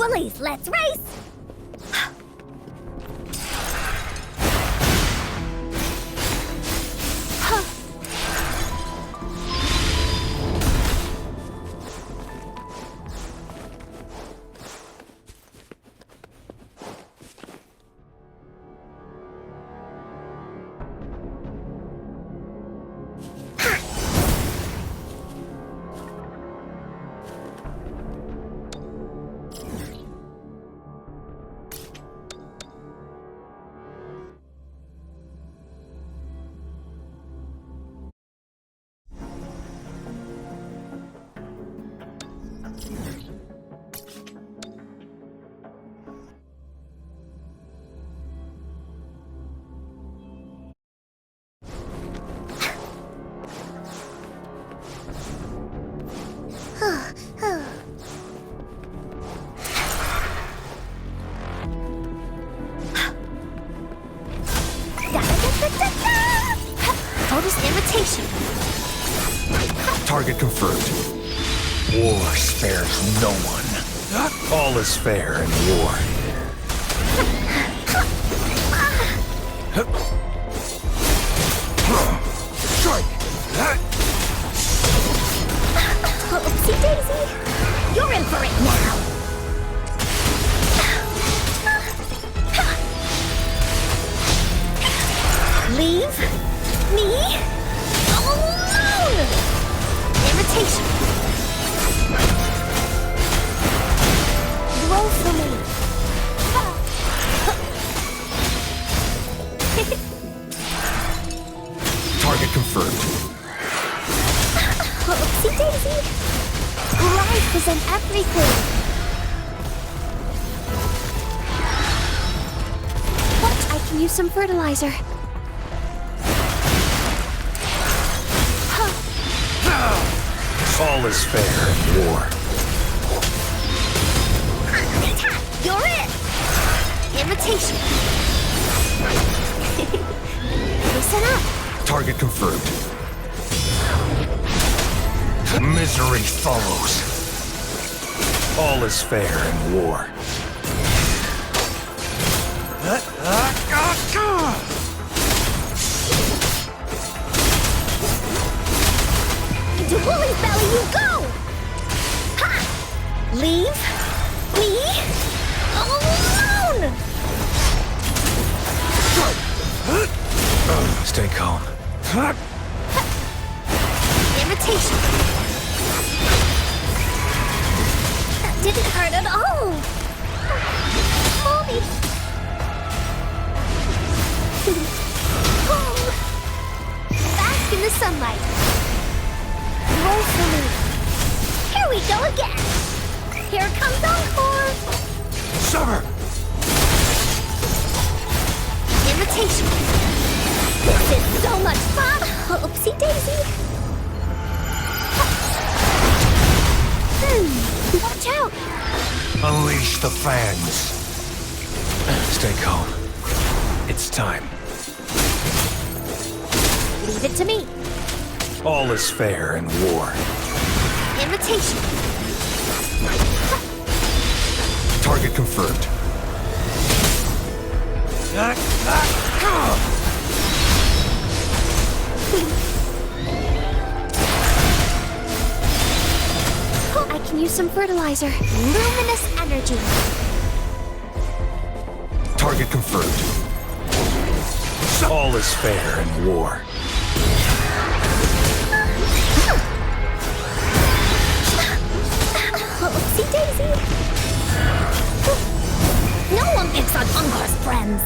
Woolies, let's race! Notice imitation. Target confirmed. War spares no one. All is fair in war. Strike! Oopsie daisy! You're in for it now! Leave me alone! Imitation. Roll for me. Target confirmed. Oopsie daisy! Life is in everything! Watch, I can use some fertilizer. All is fair in war. You're it! Imitation. Listen up. Target confirmed. Misery follows. All is fair in war. To Woolly's belly you go! Ha! Leave me alone! Stay calm. Imitation. That didn't hurt at all. Mommy. Bask in the sunlight. Roll for me. Here we go again. Here comes encore. Summer! Imitation. This is so much fun. Oopsie daisy. Watch out. Unleash the fans. Stay calm. It's time. Leave it to me. All is fair in war. Imitation. Target confirmed. I can use some fertilizer. Luminous energy. Target confirmed. All is fair in war. Oopsie daisy. No one picks on Ungar's friends.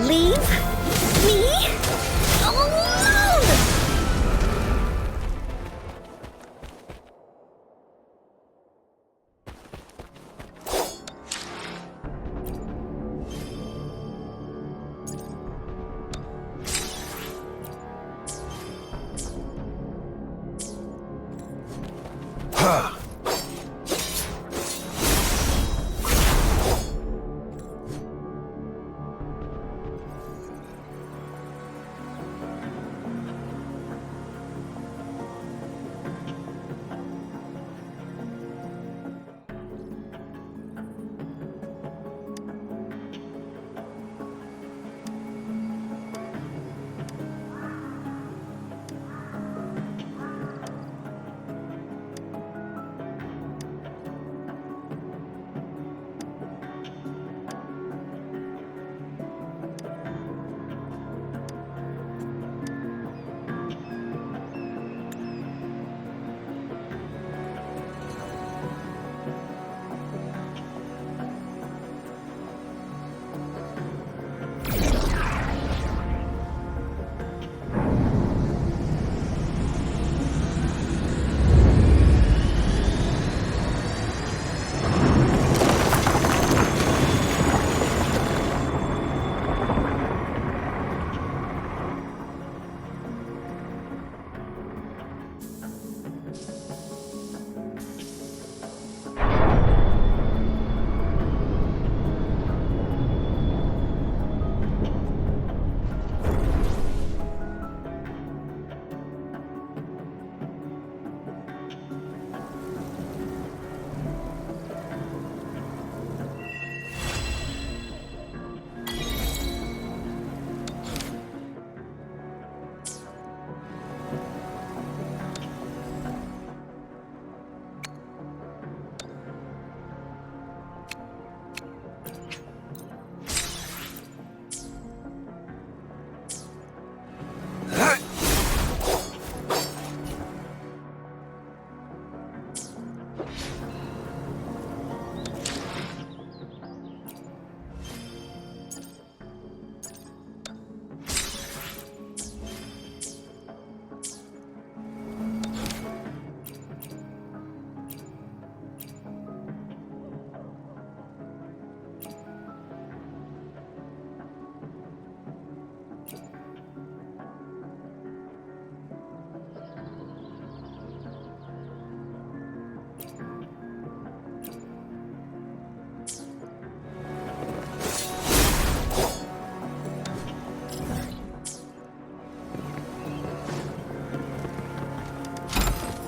Leave me alone!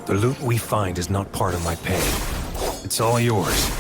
The loot we find is not part of my pay. It's all yours.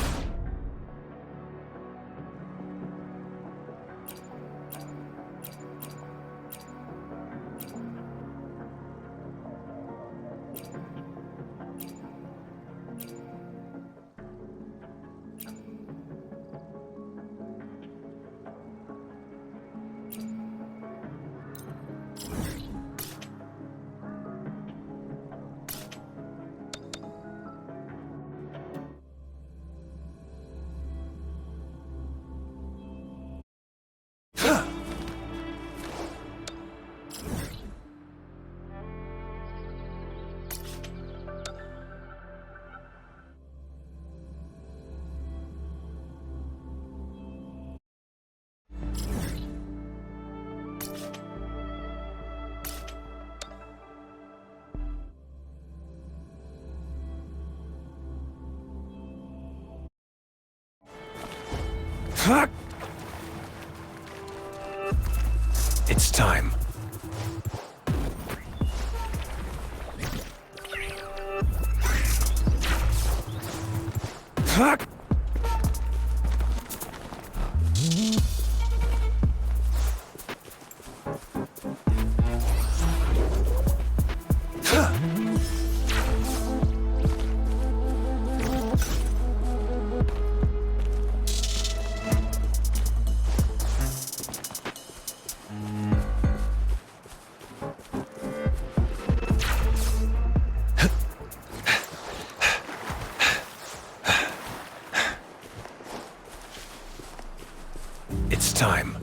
It's time. It's time.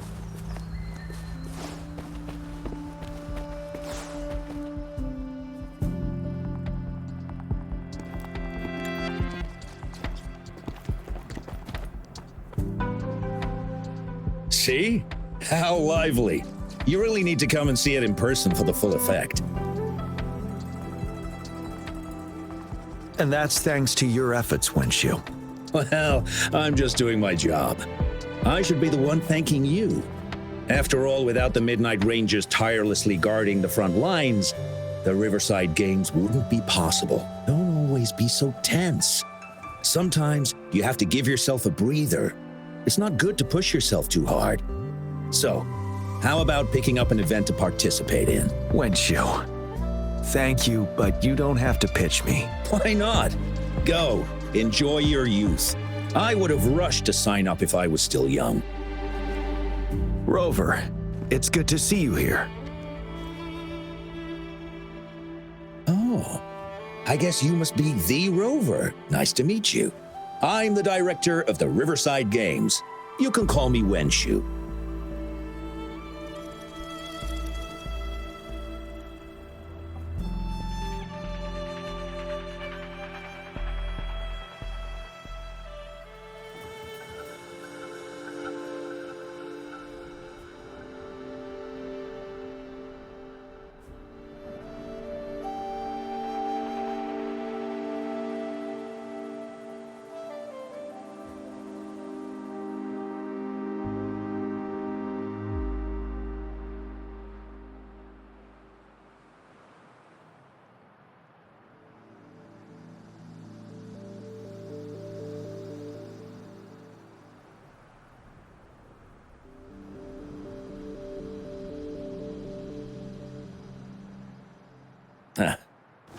See? How lively. You really need to come and see it in person for the full effect. And that's thanks to your efforts, Windshield. Well, I'm just doing my job. I should be the one thanking you. After all, without the Midnight Rangers tirelessly guarding the front lines, the Riverside Games wouldn't be possible. Don't always be so tense. Sometimes you have to give yourself a breather. It's not good to push yourself too hard. So, how about picking up an event to participate in? Windshield, thank you, but you don't have to pitch me. Why not? Go, enjoy your youth. I would have rushed to sign up if I was still young. Rover, it's good to see you here. Oh, I guess you must be the Rover. Nice to meet you. I'm the director of the Riverside Games. You can call me Wenshu.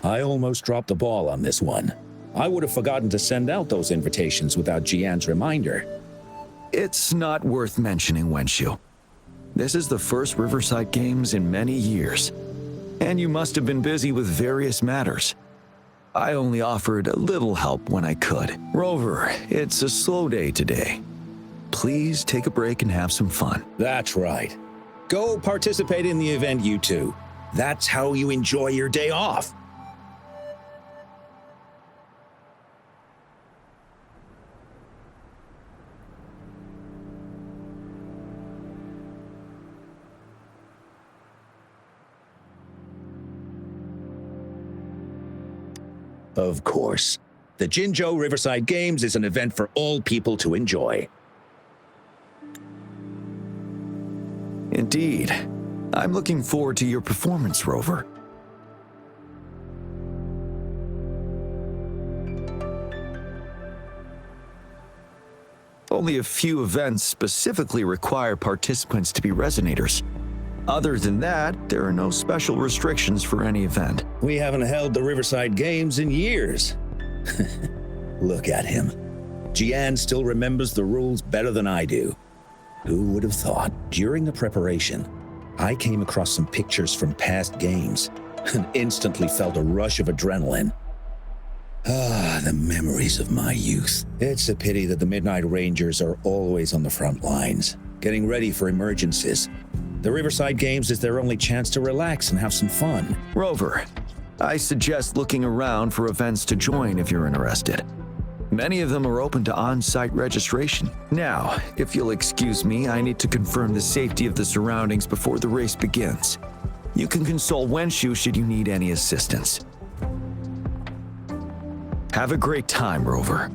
I almost dropped the ball on this one. I would have forgotten to send out those invitations without Jian's reminder. It's not worth mentioning, Wenshu. This is the first Riverside Games in many years, and you must have been busy with various matters. I only offered a little help when I could. Rover, it's a slow day today. Please take a break and have some fun. That's right. Go participate in the event, you two. That's how you enjoy your day off. Of course. The Jinzhou Riverside Games is an event for all people to enjoy. Indeed. I'm looking forward to your performance, Rover. Only a few events specifically require participants to be resonators. Other than that, there are no special restrictions for any event. We haven't held the Riverside Games in years. Look at him. Jian still remembers the rules better than I do. Who would have thought? During the preparation, I came across some pictures from past games and instantly felt a rush of adrenaline. Ah, the memories of my youth. It's a pity that the Midnight Rangers are always on the front lines, getting ready for emergencies. The Riverside Games is their only chance to relax and have some fun. Rover, I suggest looking around for events to join if you're interested. Many of them are open to on-site registration. Now, if you'll excuse me, I need to confirm the safety of the surroundings before the race begins. You can consult Wenshu should you need any assistance. Have a great time, Rover.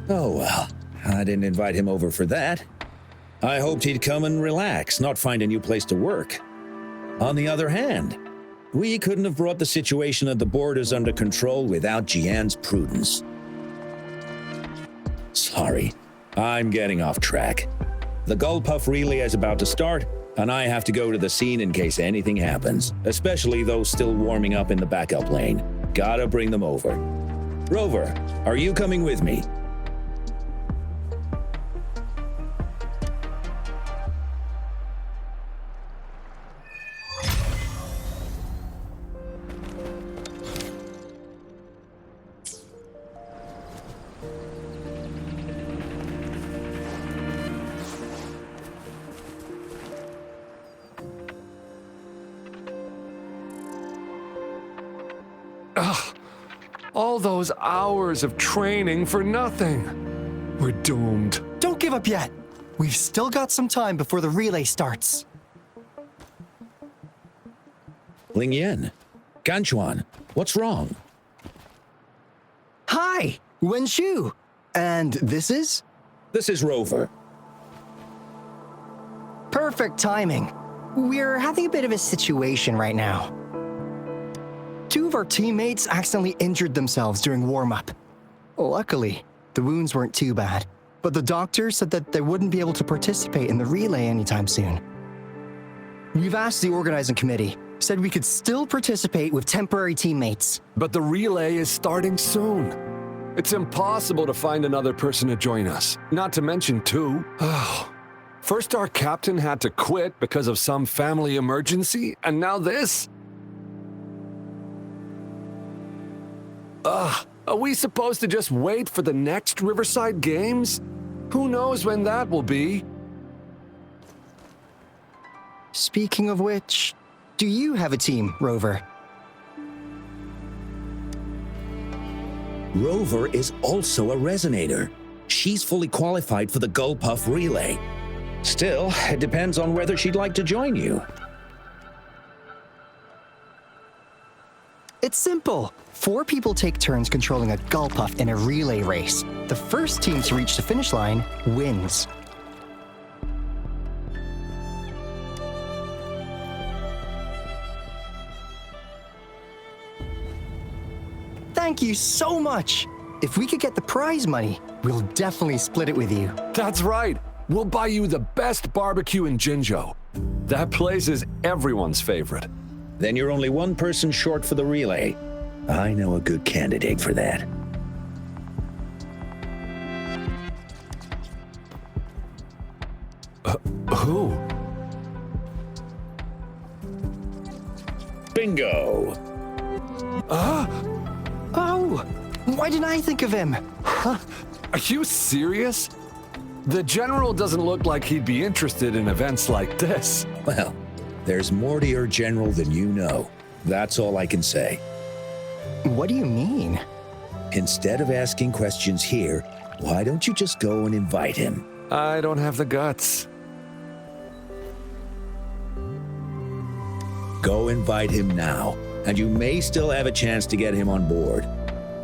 Oh well, I didn't invite him over for that. I hoped he'd come and relax, not find a new place to work. On the other hand, we couldn't have brought the situation at the borders under control without Jian's prudence. Sorry, I'm getting off track. The Gullpuff relay is about to start, and I have to go to the scene in case anything happens, especially those still warming up in the backup lane. Gotta bring them over. Rover, are you coming with me? All those hours of training for nothing. We're doomed. Don't give up yet. We've still got some time before the relay starts. Ling Yen, Ganchuan, what's wrong? Hi, Wenshu. And this is? This is Rover. Perfect timing. We're having a bit of a situation right now. Two of our teammates accidentally injured themselves during warm-up. Luckily, the wounds weren't too bad, but the doctor said that they wouldn't be able to participate in the relay anytime soon. We've asked the organizing committee, said we could still participate with temporary teammates. But the relay is starting soon. It's impossible to find another person to join us, not to mention two. First our captain had to quit because of some family emergency, and now this? Are we supposed to just wait for the next Riverside Games? Who knows when that will be? Speaking of which, do you have a team, Rover? Rover is also a resonator. She's fully qualified for the Gullpuff relay. Still, it depends on whether she'd like to join you. It's simple. 4 people take turns controlling a Gullpuff in a relay race. The first team to reach the finish line wins. Thank you so much. If we could get the prize money, we'll definitely split it with you. That's right. We'll buy you the best barbecue in Jinzhou. That place is everyone's favorite. Then you're only one person short for the relay. I know a good candidate for that. Who? Bingo! Oh, why didn't I think of him? Are you serious? The General doesn't look like he'd be interested in events like this. Well, there's more to your general than you know. That's all I can say. What do you mean? Instead of asking questions here, why don't you just go and invite him? I don't have the guts. Go invite him now, and you may still have a chance to get him on board.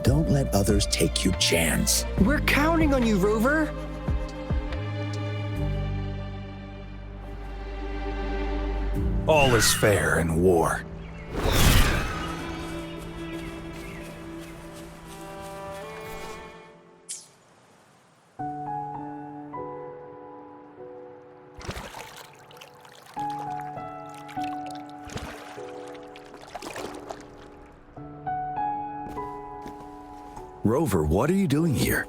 Don't let others take your chance. We're counting on you, Rover. All is fair in war. Rover, what are you doing here?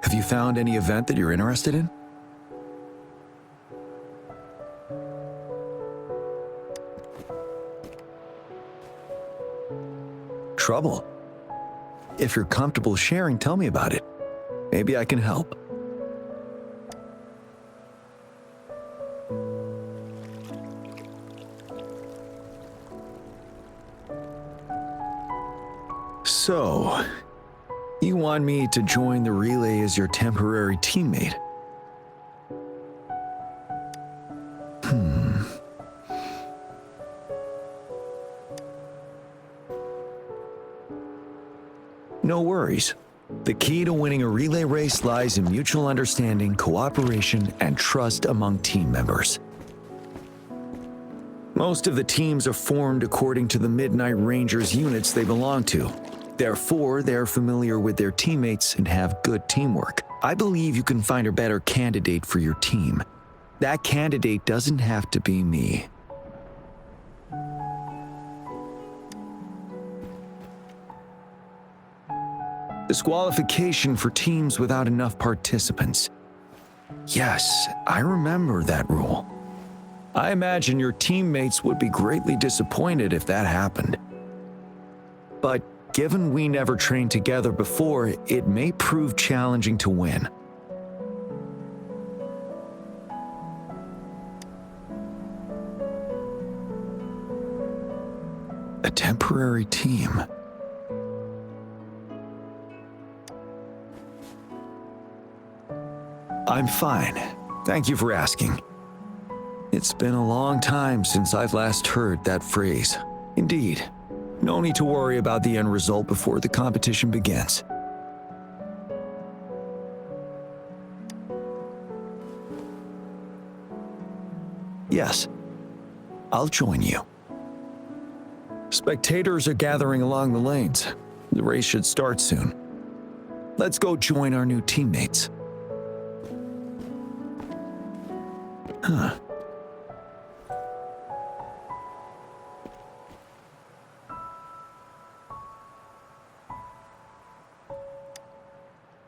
Have you found any event that you're interested in? Trouble? If you're comfortable sharing, tell me about it. Maybe I can help. So, you want me to join the relay as your temporary teammate? No worries. The key to winning a relay race lies in mutual understanding, cooperation, and trust among team members. Most of the teams are formed according to the Midnight Rangers units they belong to. Therefore, they're familiar with their teammates and have good teamwork. I believe you can find a better candidate for your team. That candidate doesn't have to be me. Disqualification for teams without enough participants. Yes, I remember that rule. I imagine your teammates would be greatly disappointed if that happened. But given we never trained together before, it may prove challenging to win. A temporary team. I'm fine. Thank you for asking. It's been a long time since I've last heard that phrase. Indeed, no need to worry about the end result before the competition begins. Yes, I'll join you. Spectators are gathering along the lanes. The race should start soon. Let's go join our new teammates. Huh.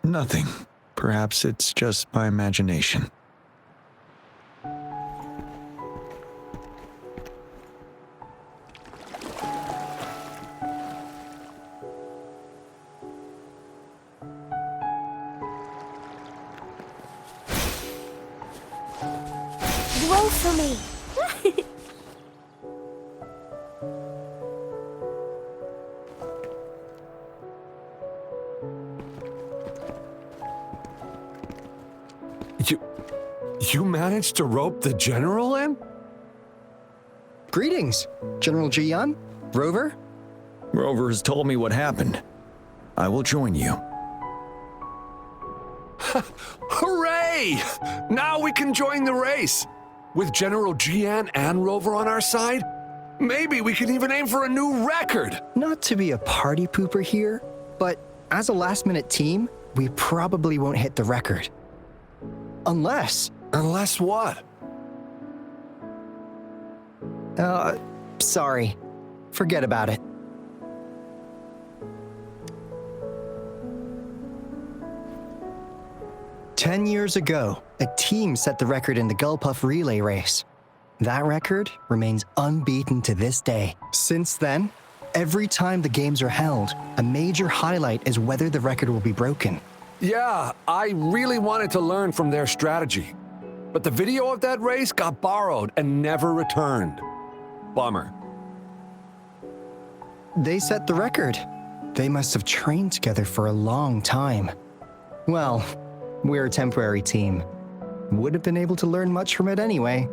Nothing. Perhaps it's just my imagination. Roll for me. You managed to rope the general in? Greetings, General Jian, Rover. Rover has told me what happened. I will join you. Hooray! Now we can join the race. With General Jian and Rover on our side, maybe we can even aim for a new record. Not to be a party pooper here, but as a last-minute team, we probably won't hit the record. Unless... Unless what? Sorry. Forget about it. "10 years ago, a team set the record in the Gulpuff relay race. That record remains unbeaten to this day. Since then, every time the games are held, a major highlight is whether the record will be broken. Yeah, I really wanted to learn from their strategy. But the video of that race got borrowed and never returned. Bummer. They set the record. They must have trained together for a long time. Well, we're a temporary team. Would have been able to learn much from it anyway.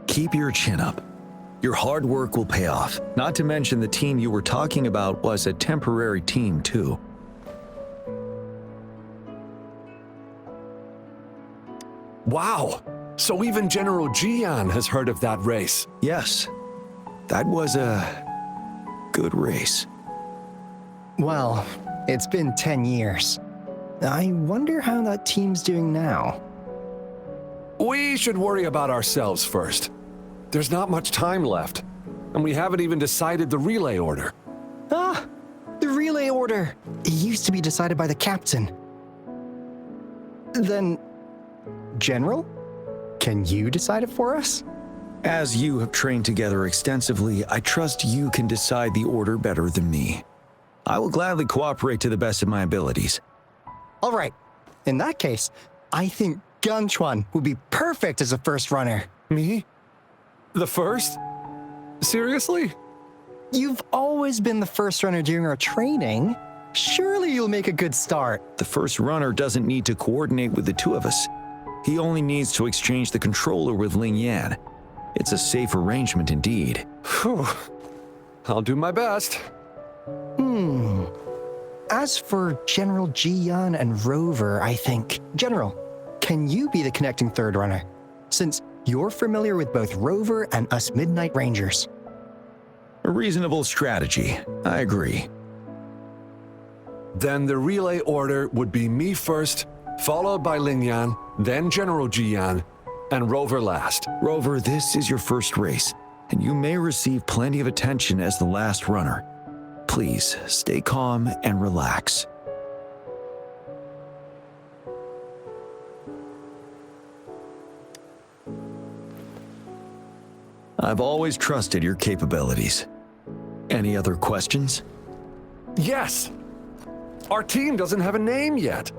Keep your chin up. Your hard work will pay off. Not to mention the team you were talking about was a temporary team, too. Wow! So even General Jian has heard of that race. Yes, that was a good race. Well, it's been 10 years. I wonder how that team's doing now. We should worry about ourselves first. There's not much time left, and we haven't even decided the relay order. Ah, the relay relay order used to be decided by the captain. Then, General, can you decide it for us? As you have trained together extensively, I trust you can decide the order better than me. I will gladly cooperate to the best of my abilities. All right. In that case, I think Gunchuan would be perfect as a first runner. Me? The first? Seriously? You've always been the first runner during our training. Surely you'll make a good start. The first runner doesn't need to coordinate with the two of us. He only needs to exchange the controller with Ling Yan. It's a safe arrangement indeed. Phew. I'll do my best. As for General Jiyan and Rover, I think. General, can you be the connecting third runner? Since you're familiar with both Rover and us Midnight Rangers. A reasonable strategy. I agree. Then the relay order would be me first, followed by Ling Yan, then General Jiyan, and Rover last. Rover, this is your first race, and you may receive plenty of attention as the last runner. Please, stay calm and relax. I've always trusted your capabilities. Any other questions? Yes! Our team doesn't have a name yet.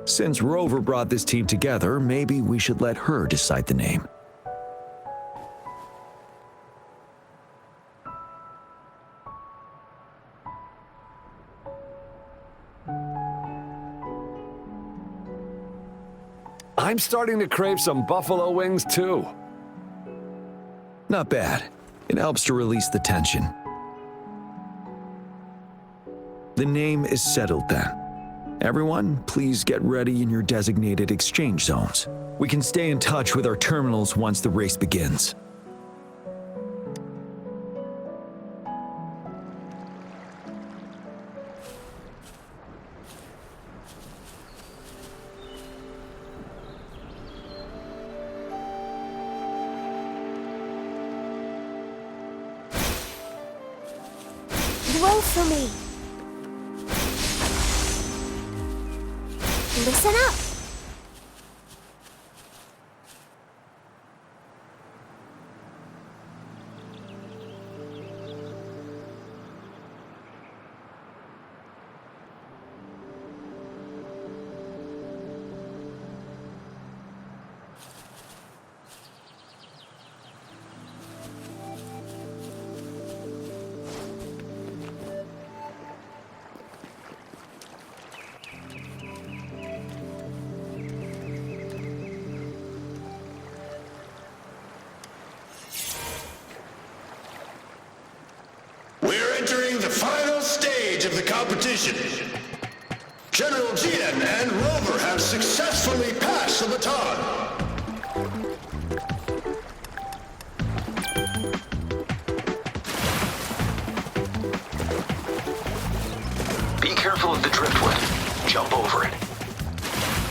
Since Rover brought this team together, maybe we should let her decide the name. I'm starting to crave some buffalo wings too. Not bad. It helps to release the tension. The name is settled then. Everyone, please get ready in your designated exchange zones. We can stay in touch with our terminals once the race begins. Roll for me. Listen up. We're entering the final stage of the competition. General Jian and Rover have successfully passed the baton. Be careful of the driftwood. Jump over it.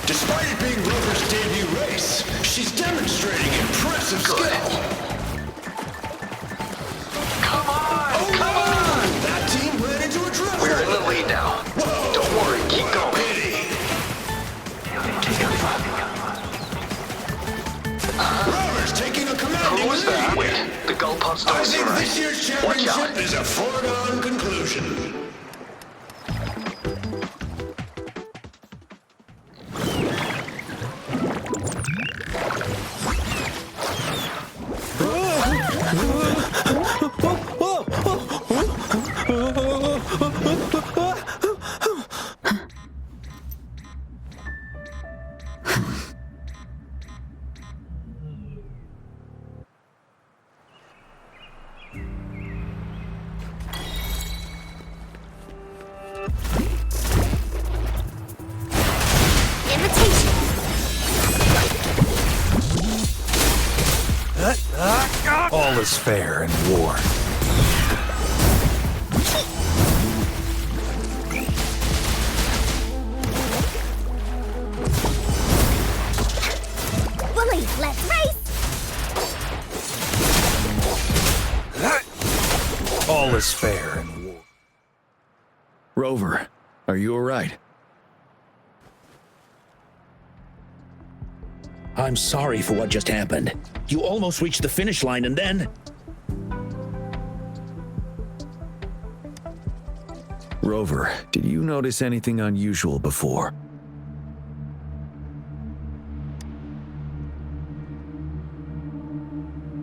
Despite it being Rover's debut race, she's demonstrating impressive skill. Come on! Oh, Come on! that team ran into a driftwood. We're in the lead now. Whoa, Don't worry, keep going. pity. Rover's taking a commanding Who was that? lead. Wait, the goalposts I don't seem think right. this year's Watch championship out. is a foregone conclusion. Invitation. All is fair in war. Bully, let's race. All is fair in war. Rover, are you alright? I'm sorry for what just happened. You almost reached the finish line and then... Rover, did you notice anything unusual before?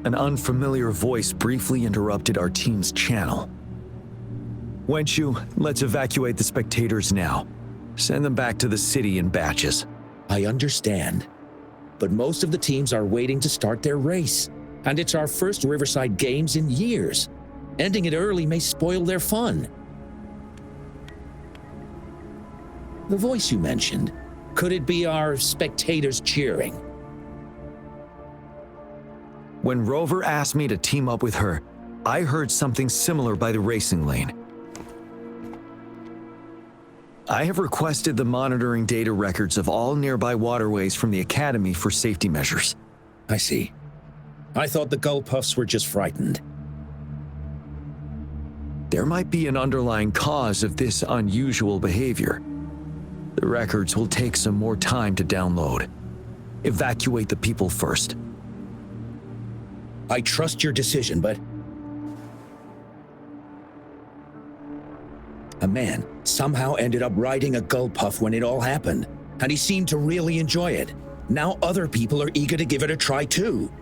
An unfamiliar voice briefly interrupted our team's channel. Wenshu, let's evacuate the spectators now. Send them back to the city in batches. I understand. But most of the teams are waiting to start their race. And it's our first Riverside Games in years. Ending it early may spoil their fun. The voice you mentioned, could it be our spectators cheering? When Rover asked me to team up with her, I heard something similar by the racing lane. I have requested the monitoring data records of all nearby waterways from the Academy for safety measures. I see. I thought the gull puffs were just frightened. There might be an underlying cause of this unusual behavior. The records will take some more time to download. Evacuate the people first. I trust your decision, but... A man somehow ended up riding a gull puff when it all happened, and he seemed to really enjoy it. Now other people are eager to give it a try too.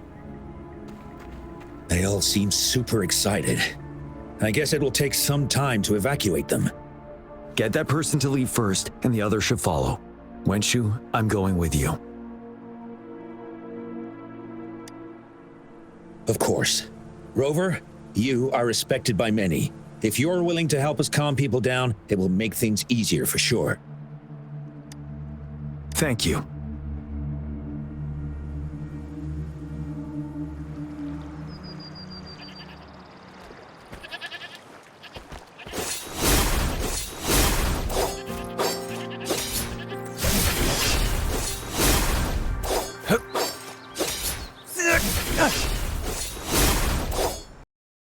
They all seem super excited. I guess it will take some time to evacuate them. Get that person to leave first, and the others should follow. Wenshu, I'm going with you. Of course. Rover, you are respected by many. If you're willing to help us calm people down, it will make things easier for sure. Thank you.